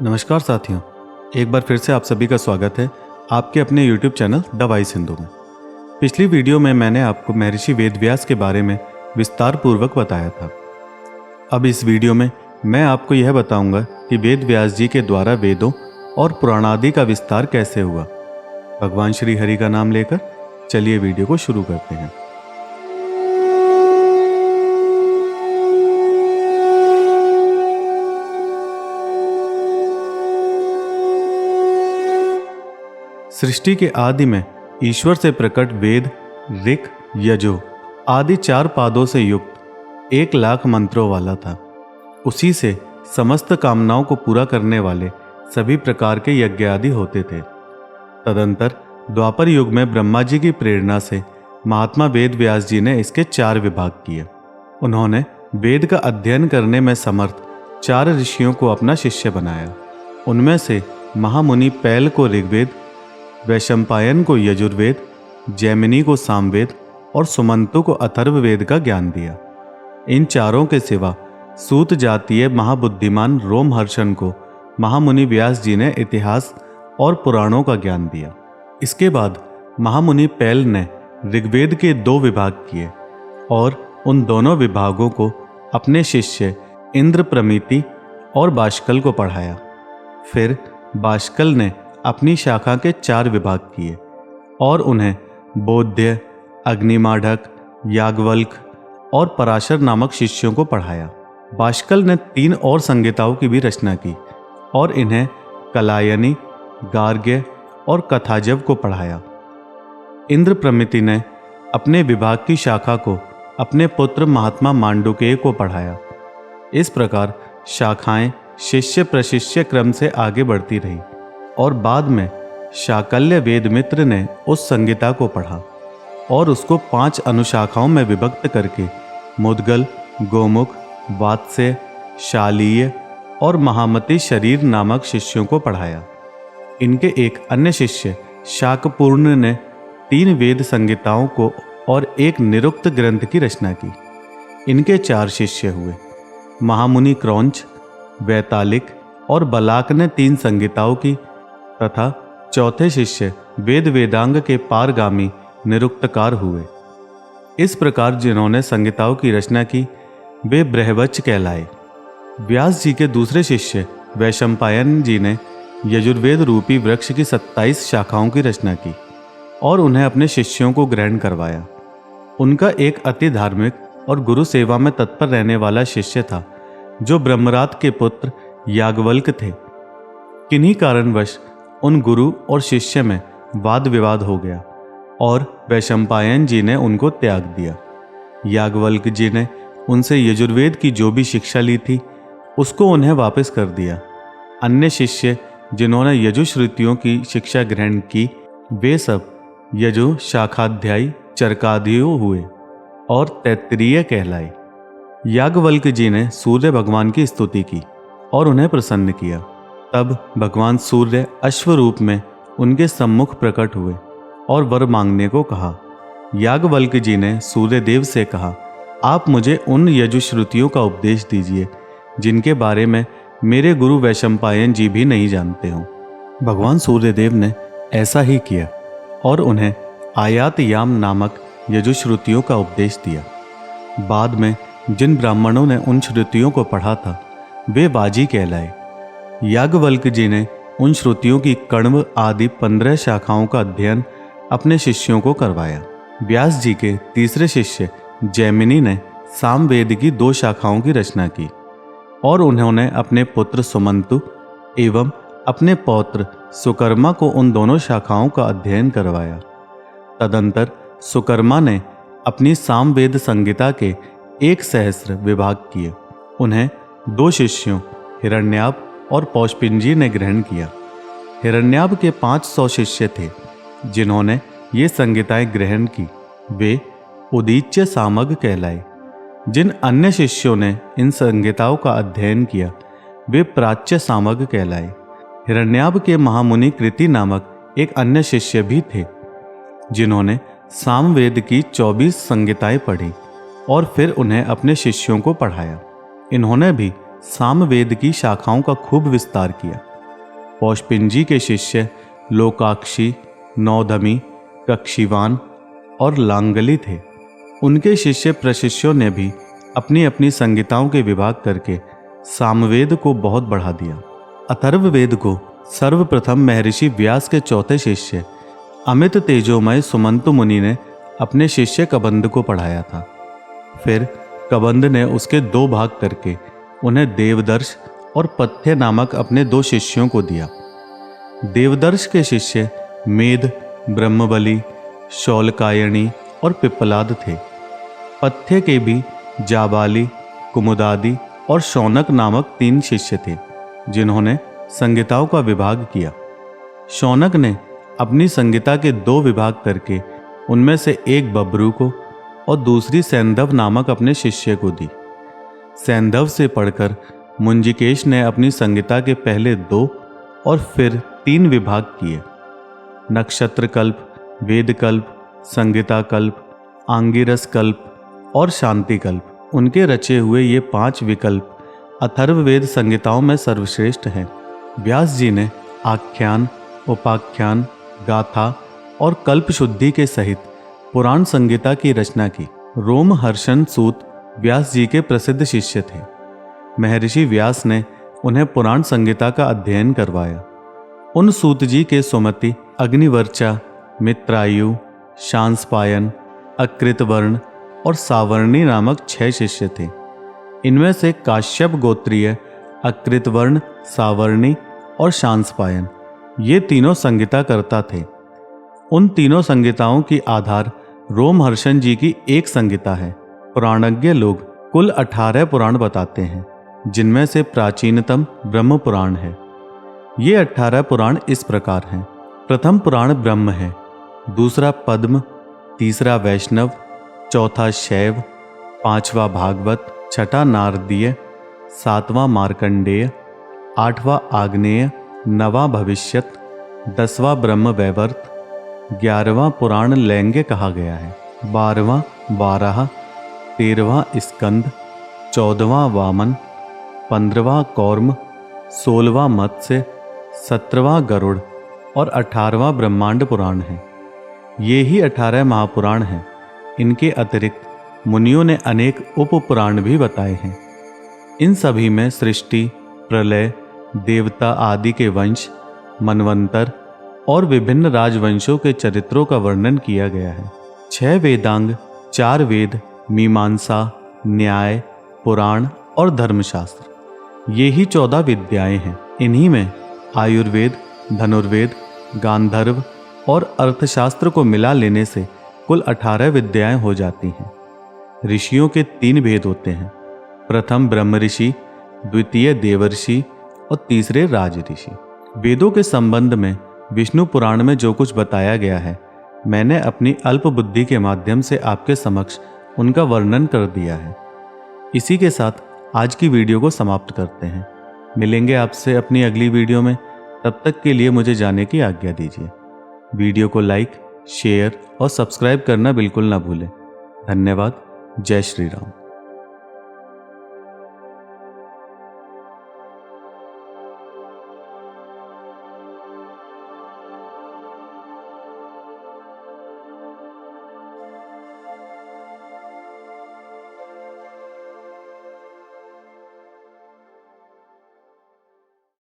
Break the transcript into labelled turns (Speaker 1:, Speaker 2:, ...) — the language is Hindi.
Speaker 1: नमस्कार साथियों, एक बार फिर से आप सभी का स्वागत है आपके अपने YouTube channel the voice Hindu में। पिछली वीडियो में मैंने आपको महर्षि वेदव्यास के बारे में विस्तार पूर्वक बताया था। अब इस वीडियो में मैं आपको यह बताऊंगा कि वेदव्यास जी के द्वारा वेदों और पुराणादि का विस्तार कैसे हुआ। भगवान श्री हरि का नाम लेकर चलिए वीडियो को शुरू करते हैं। सृष्टि के आदि में ईश्वर से प्रकट वेद, ऋक्, यजु आदि 4 पादों से युक्त 1,00,000 मंत्रों वाला था। उसी से समस्त कामनाओं को पूरा करने वाले सभी प्रकार के यज्ञ आदि होते थे। तदंतर द्वापर युग में ब्रह्मा जी की प्रेरणा से महात्मा वेद व्यास जी ने इसके 4 विभाग किए। उन्होंने वेद का अध्ययन करने में समर्थ 4 ऋषियों को अपना शिष्य बनाया। उनमें से महामुनि पैल को ऋग्वेद, वैशंपायन को यजुर्वेद, जैमिनी को सामवेद और सुमंतु को अथर्ववेद का ज्ञान दिया। इन चारों के सिवा सूत जातीय महाबुद्धिमान रोमहर्षण को महामुनि व्यास जी ने इतिहास और पुराणों का ज्ञान दिया। इसके बाद महामुनि पैल ने ऋग्वेद के 2 विभाग किए और उन दोनों विभागों को अपने शिष्य इंद्रप्रमिति और बाष्कल को पढ़ाया। फिर बाष्कल ने अपनी शाखा के 4 विभाग किए और उन्हें बोध्य, अग्निमाढ़क, याज्ञवल्क्य और पराशर नामक शिष्यों को पढ़ाया। बाष्कल ने 3 और संहिताओं की भी रचना की और इन्हें कलायनी, गार्ग्य और कथाजव को पढ़ाया। इंद्रप्रमिति ने अपने विभाग की शाखा को अपने पुत्र महात्मा मांडुकेय को पढ़ाया। इस प्रकार शाखाएं शिष्य प्रशिष्य क्रम से आगे बढ़ती रही और बाद में शाकल्य वेदमित्र ने उस संहिता को पढ़ा और उसको 5 अनुशाखाओं में विभक्त करके मुद्गल, गोमुख, वात्स्य, शालीय और महामति शरीर नामक शिष्यों को पढ़ाया। इनके एक अन्य शिष्य शाकपूर्ण ने 3 वेद संहिताओं को और एक निरुक्त ग्रंथ की रचना की। इनके 4 शिष्य हुए। महामुनि क्रौंच, वैतालिक और बलाक ने 3 संहिताओं की तथा चौथे शिष्य वेद वेदांग के पारगामी निरुक्तकार हुए। इस प्रकार जिन्होंने संहिताओं की रचना की वे बृहवच कहलाए। व्यास जी के दूसरे शिष्य वैशंपायन जी ने यजुर्वेद रूपी वृक्ष की 27 शाखाओं की रचना की और उन्हें अपने शिष्यों को ग्रहण करवाया। उनका एक अति धार्मिक और गुरु सेवा में तत्पर रहने वाला शिष्य था जो ब्रह्मरात के पुत्र याज्ञवल्क्य थे। किन्हीं कारणवश उन गुरु और शिष्य में वाद विवाद हो गया और वैशंपायन जी ने उनको त्याग दिया। याज्ञवल्क्य जी ने उनसे यजुर्वेद की जो भी शिक्षा ली थी उसको उन्हें वापस कर दिया। अन्य शिष्य जिन्होंने यजुश्रुतियों की शिक्षा ग्रहण की वे सब यजु शाखाध्यायी चरकादियों हुए और तैत्तिरीय कहलाए। याज्ञवल्क्य जी ने सूर्य भगवान की स्तुति की और उन्हें प्रसन्न किया। तब भगवान सूर्य अश्व रूप में उनके सम्मुख प्रकट हुए और वर मांगने को कहा। याज्ञवल्क्य जी ने सूर्यदेव से कहा, आप मुझे उन यजुश्रुतियों का उपदेश दीजिए जिनके बारे में मेरे गुरु वैशंपायन जी भी नहीं जानते हों। भगवान सूर्यदेव ने ऐसा ही किया और उन्हें आयात याम नामक यजुश्रुतियों का उपदेश दिया। बाद में जिन ब्राह्मणों ने उन श्रुतियों को पढ़ा था वे वाजी कहलाए। याज्ञवल्क्य जी ने उन श्रुतियों की कण्व आदि 15 शाखाओं का अध्ययन अपने शिष्यों को करवाया। व्यास जी के तीसरे शिष्य जैमिनी ने सामवेद की 2 शाखाओं की रचना की और उन्होंने अपने पुत्र सुमंतु एवं अपने पौत्र सुकर्मा को उन दोनों शाखाओं का अध्ययन करवाया। तदंतर सुकर्मा ने अपनी सामवेद संहिता के 1 सहस्र विभाग किए। उन्हें 2 शिष्यों हिरण्याभ और पौष्पिंजी ने ग्रहण किया। हिरण्याभ के 500 शिष्य थे जिन्होंने ये संहिताएं ग्रहण की। वे उदीच्य सामग कहलाए। जिन अन्य शिष्यों ने इन संहिताओं का अध्ययन किया वे प्राच्य सामग कहलाए। हिरण्याभ के महामुनि कृति नामक एक अन्य शिष्य भी थे जिन्होंने सामवेद की 24 संहिताएं पढ़ी और फिर उन्हें अपने शिष्यों को पढ़ाया। इन्होंने भी सामवेद की शाखाओं का खूब विस्तार किया। पौष्पिंजी के शिष्य लोकाक्षी, नौधमी, कक्षीवान और लांगली थे। उनके शिष्य प्रशिष्यों ने भी अपनी अपनी संहिताओं के विभाग करके सामवेद को बहुत बढ़ा दिया। अथर्ववेद को सर्वप्रथम महर्षि व्यास के चौथे शिष्य अमित तेजोमय सुमंतु मुनि ने अपने शिष्य कबंध को पढ़ाया था। फिर कबंध ने उसके 2 भाग करके उन्हें देवदर्श और पथ्य नामक अपने 2 शिष्यों को दिया। देवदर्श के शिष्य मेध, ब्रह्मबली, शौलकायणी और पिप्पलाद थे। पथ्य के भी जाबाली, कुमुदादि और शौनक नामक 3 शिष्य थे, जिन्होंने संहिताओं का विभाग किया। शौनक ने अपनी संहिता के 2 विभाग करके उनमें से एक बब्रू को और दूसरी सैंधव नामक अपने शिष्य को दी। सैंधव से पढ़कर मुंजिकेश ने अपनी संहिता के पहले 2 और फिर 3 विभाग किए। नक्षत्र कल्प, वेद कल्प, संहिता कल्प, आंगिरस कल्प और शांति कल्प, उनके रचे हुए ये 5 विकल्प अथर्ववेद संहिताओं में सर्वश्रेष्ठ हैं। व्यास जी ने आख्यान, उपाख्यान, गाथा और कल्प शुद्धि के सहित पुराण संहिता की रचना की। रोमहर्षण सूत व्यास जी के प्रसिद्ध शिष्य थे। महर्षि व्यास ने उन्हें पुराण संहिता का अध्ययन करवाया। उन सूत जी के सुमति, अग्निवर्चा, मित्रायु, शांसपायन, अकृतवर्ण और सावर्णी नामक 6 शिष्य थे। इनमें से काश्यप गोत्रीय, अकृतवर्ण, सावर्णी और शांसपायन, ये तीनों संहिता करता थे। उन तीनों संहिताओं की आधार रोमहर्षण जी की एक संहिता है। पुराणज्ञ लोग कुल 18 पुराण बताते हैं, जिनमें से प्राचीनतम ब्रह्म पुराण है। ये 18 पुराण इस प्रकार हैं। प्रथम पुराण ब्रह्म है, दूसरा पद्म, तीसरा वैष्णव, चौथा शैव, 5वां भागवत, छठा नारदीय, 7वां मार्कंडेय, 8वां आग्नेय, 9वां भविष्यत, 10वां ब्रह्म वैवर्त, 11वां पुराण लैंग्य कहा गया है, 12वां बाराह, 13वां स्कंद, 14वां वामन, 15वां कौर्म, 16वां मत्स्य, 17वां गरुड़ और 18वां ब्रह्मांड पुराण है। ये ही 18 महापुराण हैं। इनके अतिरिक्त मुनियों ने अनेक उपपुराण भी बताए हैं। इन सभी में सृष्टि, प्रलय, देवता आदि के वंश, मनवंतर और विभिन्न राजवंशों के चरित्रों का वर्णन किया गया है। 6 वेदांग, 4 वेद, मीमांसा, न्याय, पुराण और धर्मशास्त्र, ये ही 14 विद्याएं हैं। इन्हीं में आयुर्वेद, धनुर्वेद, गांधर्व और अर्थशास्त्र को मिला लेने से कुल 18 विद्याएं हो जाती हैं। ऋषियों के 3 भेद होते हैं, प्रथम ब्रह्म ऋषि, द्वितीय देवर्षि और तीसरे राज ऋषि। वेदों के संबंध में विष्णु पुराण में जो कुछ बताया गया है, मैंने अपनी अल्प बुद्धि के माध्यम से आपके समक्ष उनका वर्णन कर दिया है। इसी के साथ आज की वीडियो को समाप्त करते हैं। मिलेंगे आपसे अपनी अगली वीडियो में। तब तक के लिए मुझे जाने की आज्ञा दीजिए। वीडियो को लाइक, शेयर और सब्सक्राइब करना बिल्कुल ना भूलें। धन्यवाद। जय श्री राम।